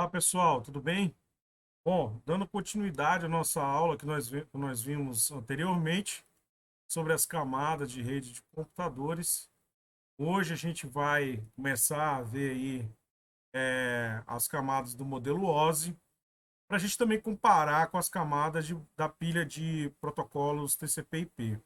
Olá pessoal, tudo bem? Bom, dando continuidade à nossa aula que nós vimos anteriormente sobre as camadas de rede de computadores, hoje a gente vai começar a ver aí as camadas do modelo OSI, para a gente também comparar com as camadas da pilha de protocolos TCP/IP,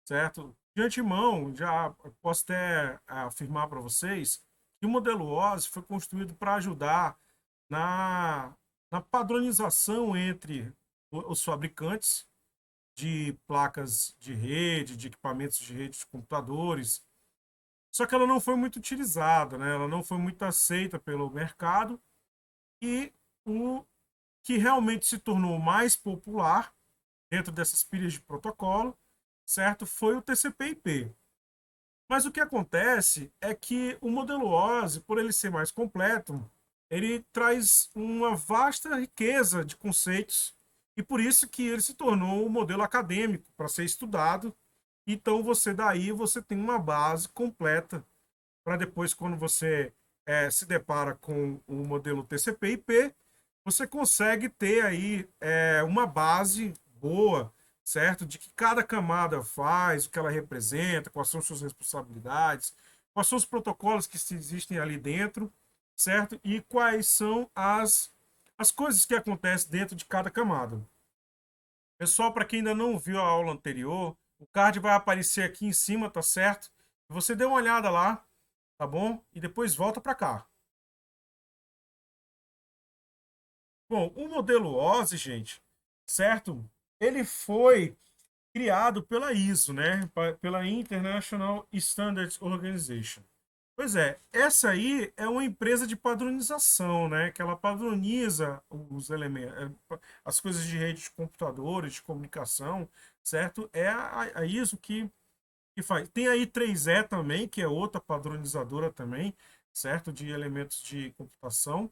certo? De antemão, já posso até afirmar para vocês que o modelo OSI foi construído para ajudar na, na padronização entre os fabricantes de placas de rede, de equipamentos de rede de computadores. Só que ela não foi muito utilizada, né? Ela não foi muito aceita pelo mercado e o que realmente se tornou mais popular dentro dessas pilhas de protocolo, certo? Foi o TCP/IP. Mas o que acontece é que o modelo OSI, por ele ser mais completo, ele traz uma vasta riqueza de conceitos e por isso que ele se tornou um modelo acadêmico para ser estudado. Então você tem uma base completa para depois, quando você se depara com o modelo TCP/IP, você consegue ter aí uma base boa, certo? De que cada camada faz, o que ela representa, quais são suas responsabilidades, quais são os protocolos que existem ali dentro, certo? E quais são as coisas que acontecem dentro de cada camada. Pessoal, para quem ainda não viu a aula anterior, o card vai aparecer aqui em cima, tá certo? Você dê uma olhada lá, tá bom? E depois volta para cá. Bom, o modelo OSI, gente, certo? Ele foi criado pela ISO, né? Pela International Standards Organization. Pois é, essa aí é uma empresa de padronização, né? Que ela padroniza os elementos, as coisas de rede de computadores, de comunicação, certo? É a ISO que faz. Tem a I3E também, que é outra padronizadora também, certo? De elementos de computação,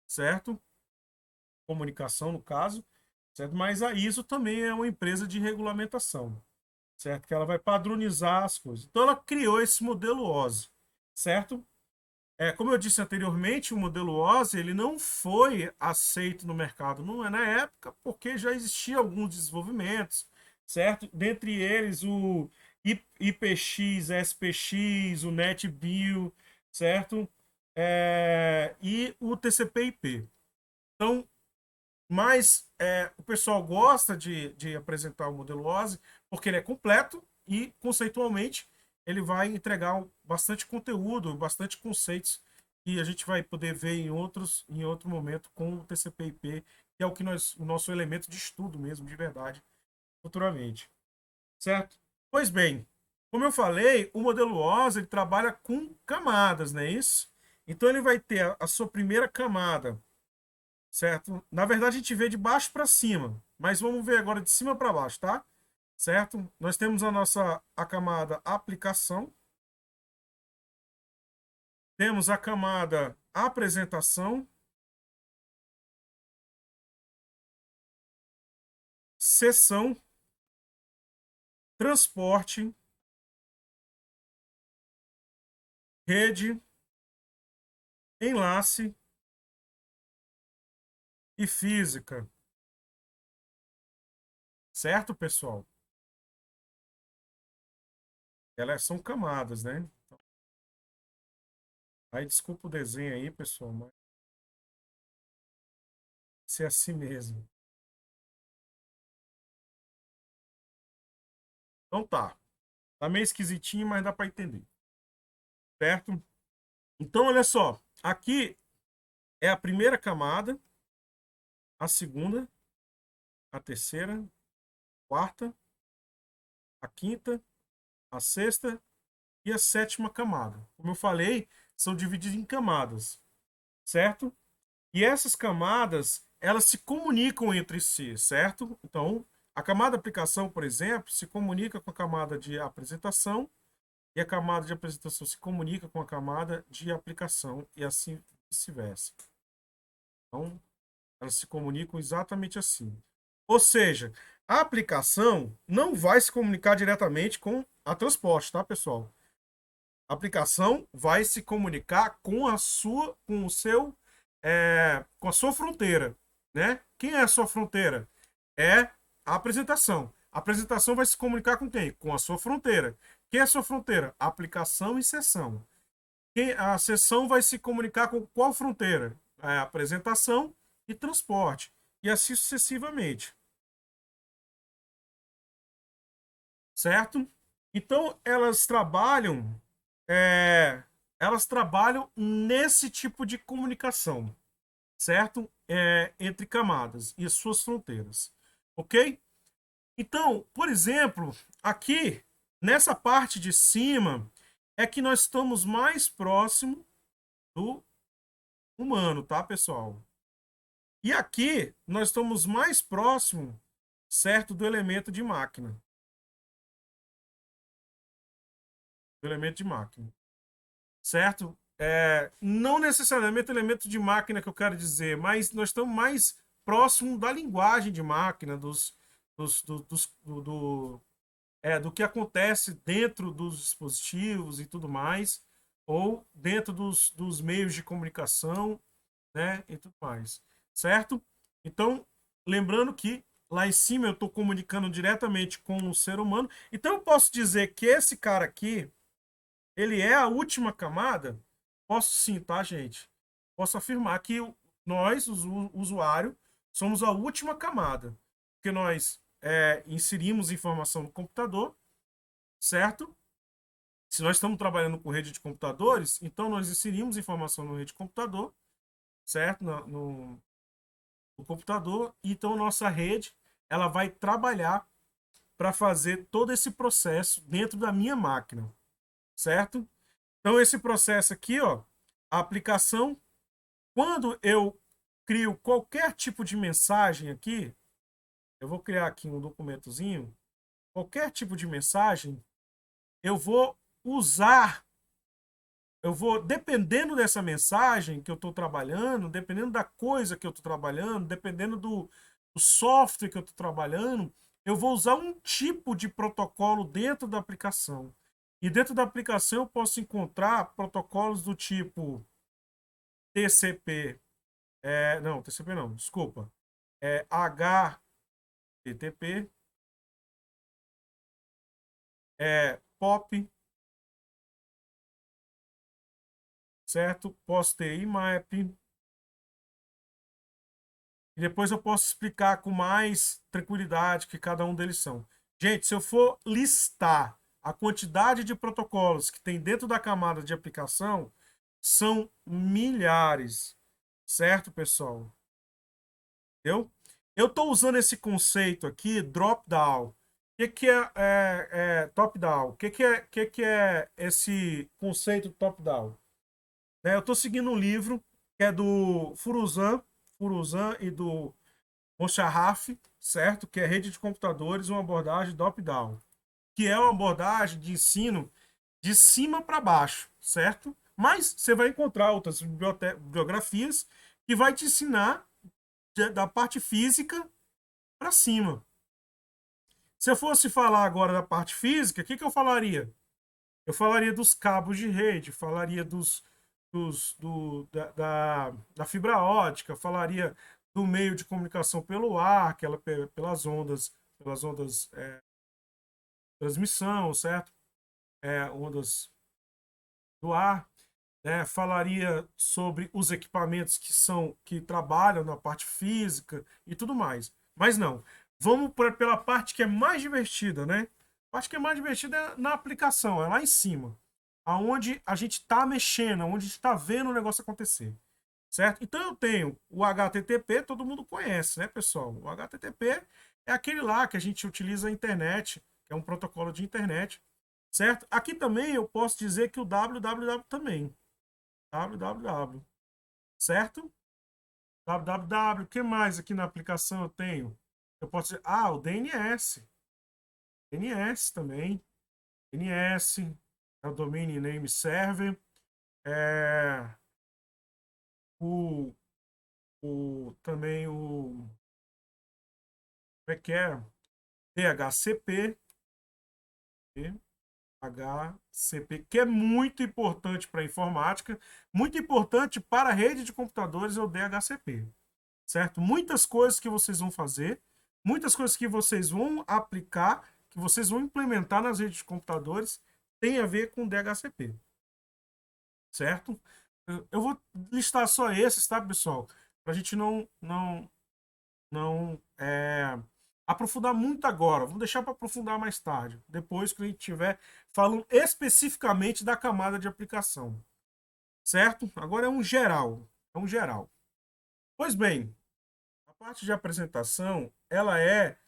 certo? Comunicação, no caso, certo? Mas a ISO também é uma empresa de regulamentação, certo? Que ela vai padronizar as coisas. Então ela criou esse modelo OSI, certo? Como eu disse anteriormente, o modelo OSI ele não foi aceito no mercado não é na época, porque já existia alguns desenvolvimentos, certo? Dentre eles o IPX, SPX, o NetBIOS, certo? E o TCP/IP. Então, mas o pessoal gosta de apresentar o modelo OSI porque ele é completo e, conceitualmente, ele vai entregar bastante conteúdo, bastante conceitos que a gente vai poder ver em outro momento com o TCP/IP, que é o nosso elemento de estudo mesmo, de verdade, futuramente. Certo? Pois bem, como eu falei, o modelo OSI ele trabalha com camadas, não é isso? Então ele vai ter a sua primeira camada, certo? Na verdade, a gente vê de baixo para cima, mas vamos ver agora de cima para baixo, tá? Certo? Nós temos a camada aplicação, temos a camada apresentação, sessão, transporte, rede, enlace e física. Certo, pessoal? Elas são camadas, né? Aí desculpa o desenho aí, pessoal, mas ser assim mesmo. Então tá. Tá meio esquisitinho, mas dá para entender. Certo? Então, olha só. Aqui é a primeira camada, a segunda, a terceira, a quarta, a quinta, a sexta e a sétima camada. Como eu falei, são divididas em camadas, certo? E essas camadas, elas se comunicam entre si, certo? Então, a camada aplicação, por exemplo, se comunica com a camada de apresentação e a camada de apresentação se comunica com a camada de aplicação e assim vice-versa. Então, elas se comunicam exatamente assim. Ou seja, a aplicação não vai se comunicar diretamente com a transporte, tá, pessoal? A aplicação vai se comunicar com o seu com a sua fronteira, né? Quem é a sua fronteira? É a apresentação. A apresentação vai se comunicar com quem? Com a sua fronteira. Quem é a sua fronteira? Aplicação e sessão. A sessão vai se comunicar com qual fronteira? Apresentação e transporte. E assim sucessivamente. Certo? Então é, elas trabalham nesse tipo de comunicação, certo? Entre camadas e suas fronteiras, ok? Então, por exemplo, aqui nessa parte de cima é que nós estamos mais próximo do humano, tá, pessoal? E aqui nós estamos mais próximo, certo, do elemento de máquina, do elemento de máquina. Certo? Não necessariamente elemento de máquina que eu quero dizer, mas nós estamos mais próximo da linguagem de máquina, do que acontece dentro dos dispositivos e tudo mais, ou dentro dos meios de comunicação, né, e tudo mais. Certo? Então, lembrando que lá em cima eu estou comunicando diretamente com o ser humano, então eu posso dizer que esse cara aqui, ele é a última camada? Posso sim, tá, gente? Posso afirmar que nós, o usuário, somos a última camada. Porque nós inserimos informação no computador, certo? Se nós estamos trabalhando com rede de computadores, então nós inserimos informação no rede de computador, certo? No computador. Então, nossa rede, ela vai trabalhar para fazer todo esse processo dentro da minha máquina, certo? Então, esse processo aqui, ó, a aplicação, quando eu crio qualquer tipo de mensagem aqui, eu vou criar aqui um documentozinho, qualquer tipo de mensagem, eu vou usar, eu vou, dependendo dessa mensagem que eu estou trabalhando, dependendo da coisa que eu estou trabalhando, dependendo do software que eu estou trabalhando, eu vou usar um tipo de protocolo dentro da aplicação. E dentro da aplicação eu posso encontrar protocolos do tipo TCP, não, TCP não, desculpa. HTTP, POP, certo? Posso ter IMAP. E depois eu posso explicar com mais tranquilidade que cada um deles são. Gente, se eu for listar a quantidade de protocolos que tem dentro da camada de aplicação, são milhares. Certo, pessoal? Entendeu? Eu estou usando esse conceito aqui, drop-down. O que é top-down? O que é esse conceito top-down? Eu estou seguindo um livro que é do Furuzan e do Mosharraf, certo? Que é Rede de Computadores, uma abordagem top-down, que é uma abordagem de ensino de cima para baixo, certo? Mas você vai encontrar outras bibliografias que vai te ensinar da parte física para cima. Se eu fosse falar agora da parte física, o que eu falaria? Eu falaria dos cabos de rede, falaria da fibra ótica, falaria do meio de comunicação pelo ar, pelas ondas transmissão, certo? Ondas do ar. Falaria sobre os equipamentos que trabalham na parte física e tudo mais. Mas não, vamos pela parte que é mais divertida, né? A parte que é mais divertida é na aplicação, é lá em cima, aonde a gente está mexendo, aonde a gente está vendo o negócio acontecer, certo? Então eu tenho o HTTP, todo mundo conhece, né, pessoal? O HTTP é aquele lá que a gente utiliza a internet, que é um protocolo de internet, certo? Aqui também eu posso dizer que o www também, www, certo? www, o que mais aqui na aplicação eu tenho? Eu posso dizer, o DNS. DNS também. DNS é o Domain Name Server. É, também como é que é? DHCP. DHCP, que é muito importante para a informática, muito importante para a rede de computadores, é o DHCP, certo? Muitas coisas que vocês vão fazer, muitas coisas que vocês vão aplicar, que vocês vão implementar nas redes de computadores, tem a ver com DHCP, certo? Eu vou listar só esses, tá, pessoal? Para a gente não aprofundar muito agora. Vamos deixar para aprofundar mais tarde, depois que a gente tiver falando especificamente da camada de aplicação, certo? Agora é um geral, é um geral. Pois bem, a parte de apresentação, ela é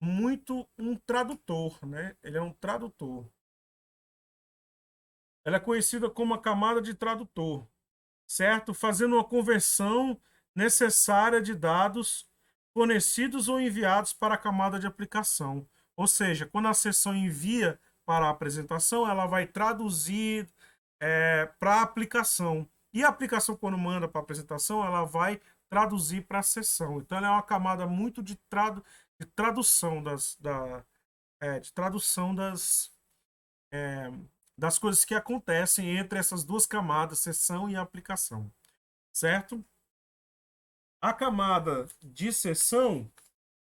muito um tradutor, né? Ele é um tradutor. Ela é conhecida como a camada de tradutor, certo? Fazendo uma conversão necessária de dados fornecidos ou enviados para a camada de aplicação. Ou seja, quando a sessão envia para a apresentação, ela vai traduzir para a aplicação. E a aplicação, quando manda para a apresentação, ela vai traduzir para a sessão. Então, ela é uma camada muito de tradução de tradução das coisas que acontecem entre essas duas camadas, sessão e aplicação, certo? A camada de sessão,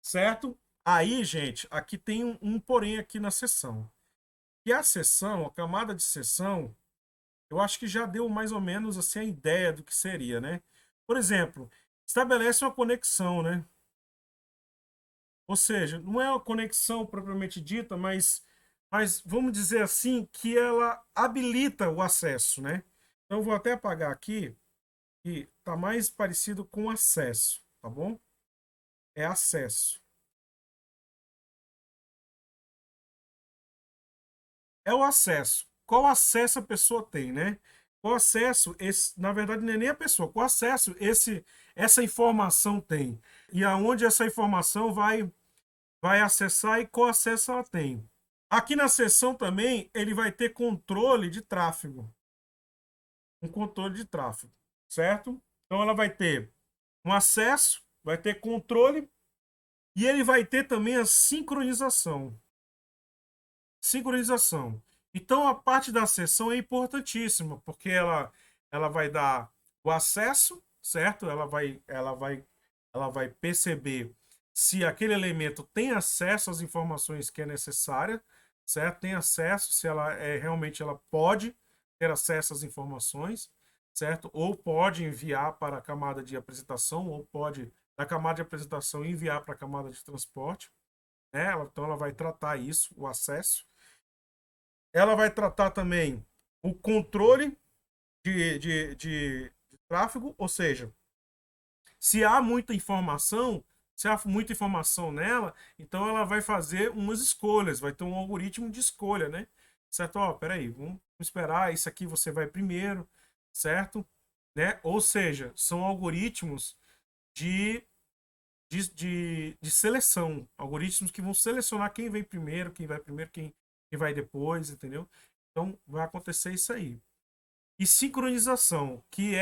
certo? Aí, gente, aqui tem um porém aqui na sessão. E a sessão, a camada de sessão, eu acho que já deu mais ou menos assim a ideia do que seria, né? Por exemplo, estabelece uma conexão, né? Ou seja, não é uma conexão propriamente dita, mas vamos dizer assim que ela habilita o acesso, né? Então eu vou até apagar aqui, que está mais parecido com acesso, tá bom? É acesso. É o acesso. Qual acesso a pessoa tem, né? Qual acesso esse, na verdade, não é nem a pessoa, qual acesso essa informação tem. E aonde essa informação vai acessar e qual acesso ela tem. Aqui na seção também ele vai ter controle de tráfego. Um controle de tráfego, certo? Então ela vai ter um acesso, vai ter controle e ele vai ter também a sincronização. Sincronização. Então a parte da sessão é importantíssima, porque ela vai dar o acesso, certo? Ela vai perceber se aquele elemento tem acesso às informações que é necessária, certo? Tem acesso, se ela realmente ela pode ter acesso às informações, certo? Ou pode enviar para a camada de apresentação, ou pode da camada de apresentação enviar para a camada de transporte, né? Então ela vai tratar isso, o acesso. Ela vai tratar também o controle de tráfego, ou seja, se há muita informação, se há muita informação nela, então ela vai fazer umas escolhas, vai ter um algoritmo de escolha, né? Certo? Ó, peraí, vamos esperar, isso aqui você vai primeiro, certo? Né? Ou seja, são algoritmos de, de seleção, algoritmos que vão selecionar quem vem primeiro, quem vai depois, entendeu? Então vai acontecer isso aí. E sincronização, que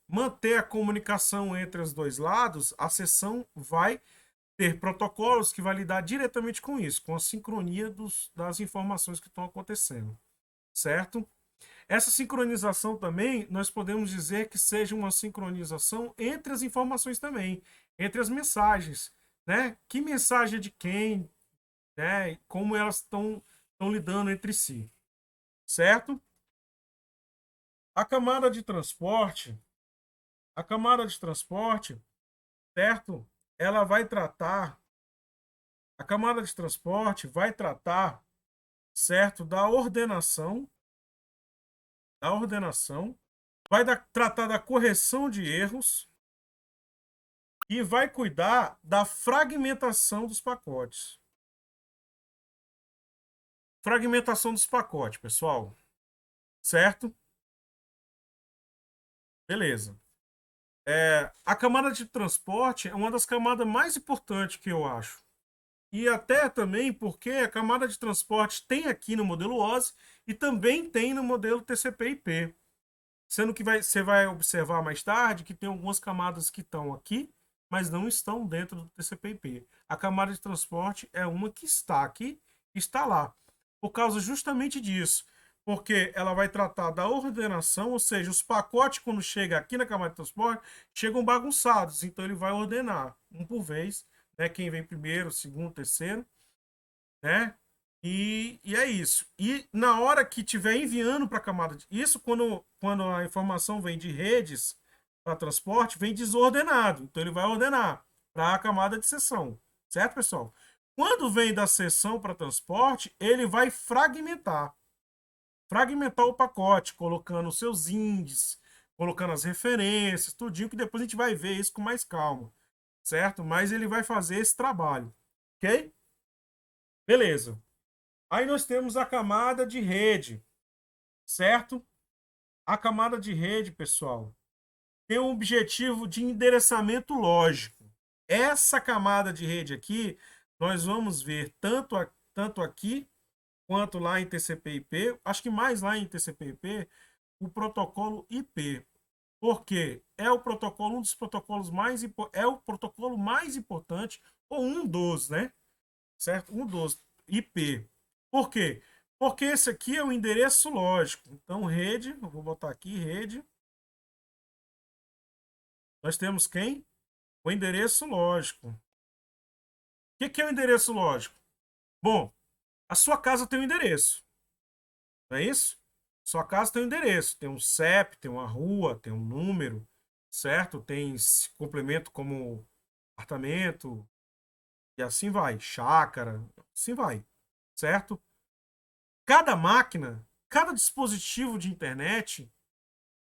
manter a comunicação entre os dois lados. A sessão vai ter protocolos que vai lidar diretamente com isso, com a sincronia das informações que estão acontecendo, certo? Essa sincronização também, nós podemos dizer que seja uma sincronização entre as informações também, entre as mensagens, né? Que mensagem é de quem, né? Como elas estão lidando entre si, certo? A camada de transporte, a camada de transporte, certo? Ela vai tratar, a camada de transporte vai tratar, certo? Da ordenação, vai tratar da correção de erros e vai cuidar da fragmentação dos pacotes. Fragmentação dos pacotes, pessoal. Certo? Beleza. A camada de transporte é uma das camadas mais importantes que eu acho. E até também porque a camada de transporte tem aqui no modelo OSI e também tem no modelo TCP/IP. Sendo que você vai observar mais tarde que tem algumas camadas que estão aqui, mas não estão dentro do TCP/IP. A camada de transporte é uma que está aqui está lá. Por causa justamente disso. Porque ela vai tratar da ordenação, ou seja, os pacotes, quando chegam aqui na camada de transporte, chegam bagunçados. Então, ele vai ordenar um por vez, né? Quem vem primeiro, segundo, terceiro, né? E é isso. E na hora que estiver enviando para a camada de... Isso quando a informação vem de redes para transporte, vem desordenado. Então ele vai ordenar para a camada de seção. Certo, pessoal? Quando vem da seção para transporte, ele vai fragmentar. Fragmentar o pacote, colocando os seus índices, colocando as referências, tudinho, que depois a gente vai ver isso com mais calma. Certo? Mas ele vai fazer esse trabalho. Ok? Beleza. Aí nós temos a camada de rede, certo? A camada de rede, pessoal, tem um objetivo de endereçamento lógico. Essa camada de rede aqui, nós vamos ver tanto aqui quanto lá em TCP/IP, acho que mais lá em TCP/IP, o protocolo IP. Porque é o protocolo, um dos protocolos mais é o protocolo mais importante, ou um dos, né? Certo? Um dos IP. Por quê? Porque esse aqui é o endereço lógico. Então, rede, eu vou botar aqui rede. Nós temos quem? O endereço lógico. O que é o endereço lógico? Bom, a sua casa tem um endereço, não é isso? Sua casa tem um endereço, tem um CEP, tem uma rua, tem um número, certo? Tem complemento como apartamento, e assim vai, chácara, assim vai, certo? Cada máquina, cada dispositivo de internet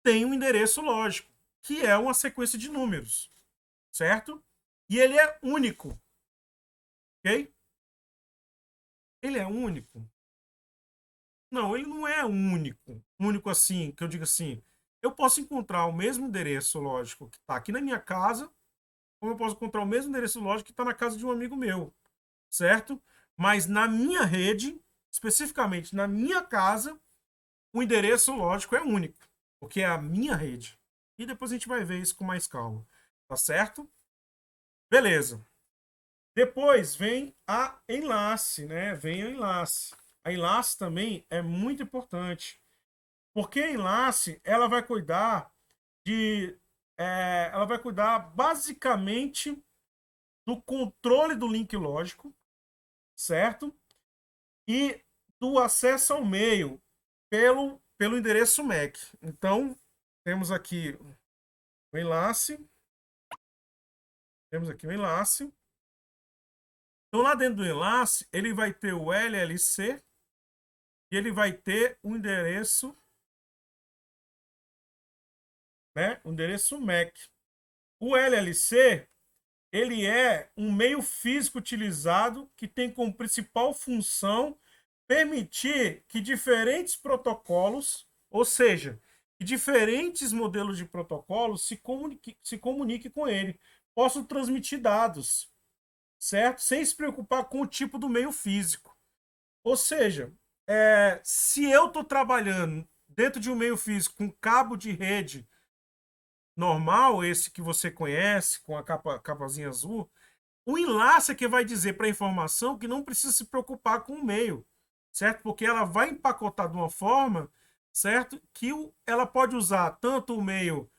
tem um endereço lógico, que é uma sequência de números, certo? E ele é único, ok? Ele é único? Não, ele não é único. Único assim, que eu digo assim, eu posso encontrar o mesmo endereço lógico que está aqui na minha casa, como eu posso encontrar o mesmo endereço lógico que está na casa de um amigo meu, certo? Mas na minha rede, especificamente na minha casa, o endereço lógico é único, porque é a minha rede. E depois a gente vai ver isso com mais calma, tá certo? Beleza. Depois vem a enlace, né? Vem a enlace. A enlace também é muito importante, porque a enlace ela vai cuidar de, ela vai cuidar basicamente do controle do link lógico, certo? E do acesso ao e-mail pelo endereço MAC. Então temos aqui o enlace, temos aqui o enlace. Então lá dentro do enlace ele vai ter o LLC e ele vai ter o endereço, né? O endereço MAC. O LLC ele é um meio físico utilizado que tem como principal função permitir que diferentes protocolos, ou seja, que diferentes modelos de protocolos se comuniquem com ele, possam transmitir dados, certo? Sem se preocupar com o tipo do meio físico. Ou seja, se eu estou trabalhando dentro de um meio físico com cabo de rede normal, esse que você conhece, com a capazinha azul, o enlace é que vai dizer para a informação que não precisa se preocupar com o meio, certo? Porque ela vai empacotar de uma forma, certo? Que ela pode usar tanto o meio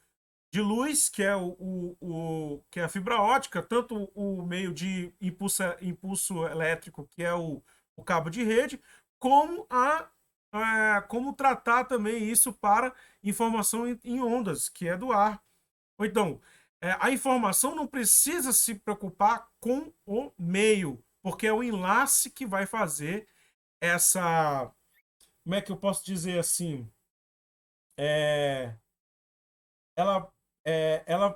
de luz, que é que é a fibra ótica, tanto o meio de impulso elétrico, que é o cabo de rede, como como tratar também isso para informação em ondas, que é do ar. Ou então, a informação não precisa se preocupar com o meio, porque é o enlace que vai fazer essa. Como é que eu posso dizer assim? É, ela,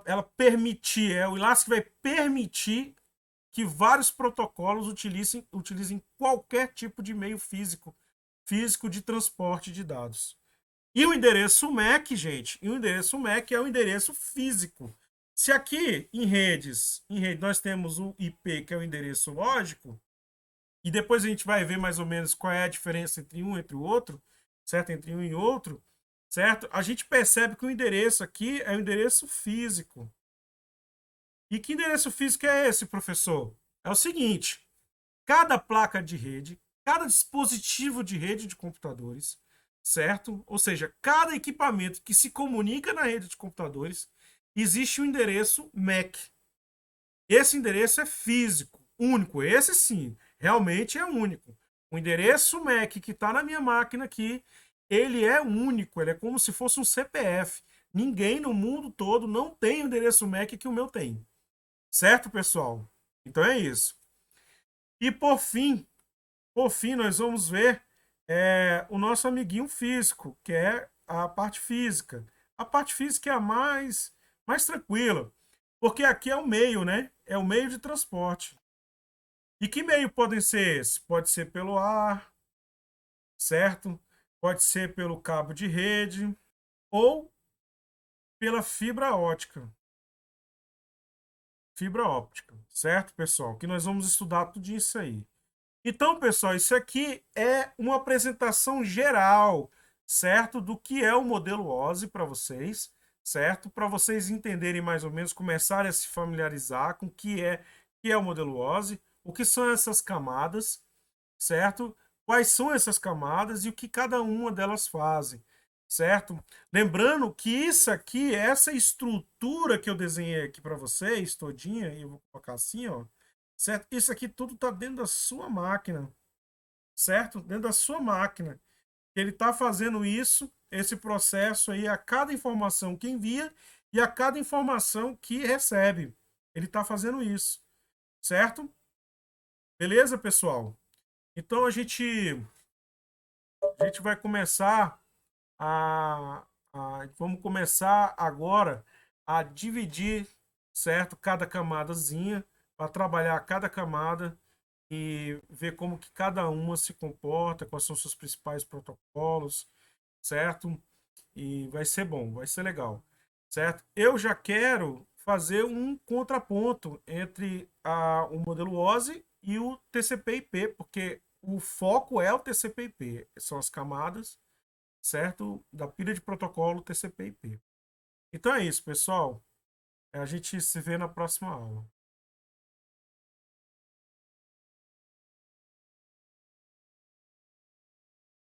ela permitir, é o enlace que vai permitir que vários protocolos utilizem qualquer tipo de meio físico de transporte de dados. E o endereço MAC, gente, e o endereço MAC é o endereço físico. Se aqui em rede nós temos o IP, que é o endereço lógico, e depois a gente vai ver mais ou menos qual é a diferença entre um e entre o outro, certo? Entre um e outro, certo? A gente percebe que o endereço aqui é o endereço físico. E que endereço físico é esse, professor? É o seguinte: cada placa de rede, cada dispositivo de rede de computadores, certo? Ou seja, cada equipamento que se comunica na rede de computadores, existe um endereço MAC. Esse endereço é físico, único. Esse sim, realmente é único. O endereço MAC que está na minha máquina aqui, ele é único, ele é como se fosse um CPF. Ninguém no mundo todo não tem o endereço MAC que o meu tem. Certo, pessoal? Então é isso. E por fim, nós vamos ver o nosso amiguinho físico, que é a parte física. A parte física é a mais tranquila, porque aqui é o meio, né? É o meio de transporte. E que meio podem ser esses? Pode ser pelo ar, certo? Pode ser pelo cabo de rede ou pela fibra ótica. Fibra óptica, certo, pessoal? Que nós vamos estudar tudo isso aí. Então, pessoal, isso aqui é uma apresentação geral, certo? Do que é o modelo OSI para vocês, certo? Para vocês entenderem mais ou menos, começarem a se familiarizar com o que é o modelo OSI, o que são essas camadas, certo? Quais são essas camadas e o que cada uma delas fazem, certo? Lembrando que isso aqui, essa estrutura que eu desenhei aqui para vocês, todinha, e eu vou colocar assim, ó, certo? Isso aqui tudo está dentro da sua máquina, certo? Dentro da sua máquina. Ele está fazendo isso, esse processo aí, a cada informação que envia e a cada informação que recebe. Ele está fazendo isso, certo? Beleza, pessoal? Então a gente vai começar vamos começar agora a dividir, certo? Cada camadazinha, para trabalhar cada camada e ver como que cada uma se comporta, quais são os seus principais protocolos, certo? E vai ser bom, vai ser legal, certo? Eu já quero fazer um contraponto entre o modelo OSI e o TCP/IP, porque o foco é o TCP/IP, são as camadas, certo? Da pilha de protocolo TCP/IP. Então é isso, pessoal. A gente se vê na próxima aula.